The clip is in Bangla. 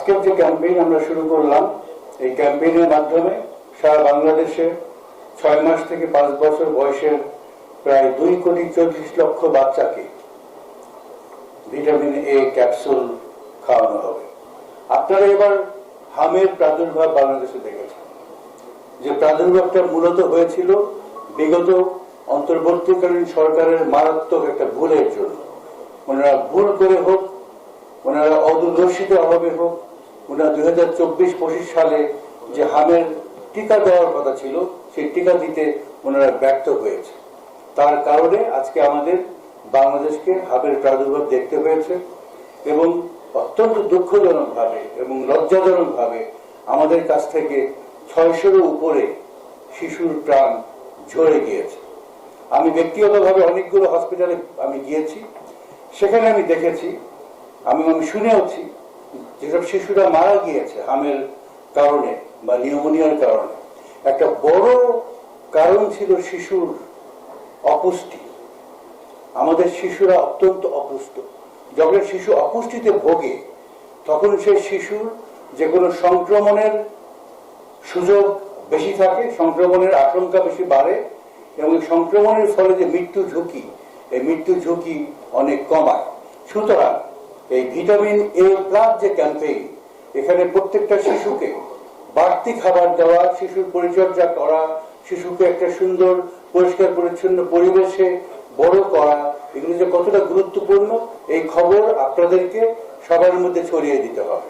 আজকের যে ক্যাম্পেইন আমরা শুরু করলাম, এই ক্যাম্পেইনের মাধ্যমে সারা বাংলাদেশে 6 মাস থেকে 5 বছর বয়সের প্রায় 2,40,00,000 বাচ্চাকে ভিটামিন এ ক্যাপসুল খাওয়ানো হবে। আপনারা এবার হামের প্রাদুর্ভাব বাংলাদেশে দেখেছেন, যে প্রাদুর্ভাবটা মূলত হয়েছিল বিগত অন্তর্বর্তীকালীন সরকারের মারাত্মক একটা ভুলের জন্য। ওনারা ভুল করে হোক, ওনারা অদূরদর্শিতার অভাবে হোক, ওনারা 2024-25 সালে যে হামের টিকা দেওয়ার কথা ছিল সেই টিকা দিতে ওনারা ব্যর্থ হয়েছে। তার কারণে আজকে আমাদের বাংলাদেশকে হামের প্রাদুর্ভাব দেখতে হয়েছে এবং অত্যন্ত দুঃখজনকভাবে এবং লজ্জাজনকভাবে আমাদের কাছ থেকে 600-এর উপরে শিশুর প্রাণ ঝরে গিয়েছে। আমি ব্যক্তিগতভাবে অনেকগুলো হসপিটালে আমি গিয়েছি, সেখানে আমি দেখেছি, আমি শুনেওছি যেসব শিশুরা মারা গিয়েছে হামের কারণে বা নিউমোনিয়ার কারণে, একটা বড় কারণ ছিল শিশুর অপুষ্টি। আমাদের শিশুরা অত্যন্ত অপুষ্ট। যখন শিশু অপুষ্টিতে ভোগে তখন সেই শিশুর যে কোনো সংক্রমণের সুযোগ বেশি থাকে, সংক্রমণের আশঙ্কা বেশি বাড়ে এবং সংক্রমণের ফলে যে মৃত্যু ঝুঁকি, এই মৃত্যু ঝুঁকি অনেক কমায়। সুতরাং এই ভিটামিন এ প্লাস যে ক্যাম্পেইন, এখানে প্রত্যেকটা শিশুকে বাড়তি খাবার দেওয়া, শিশুর পরিচর্যা করা, শিশুকে একটা সুন্দর পরিষ্কার পরিচ্ছন্ন পরিবেশে বড় করা, এগুলো যে কতটা গুরুত্বপূর্ণ এই খবর আপনাদেরকে সবার মধ্যে ছড়িয়ে দিতে হবে।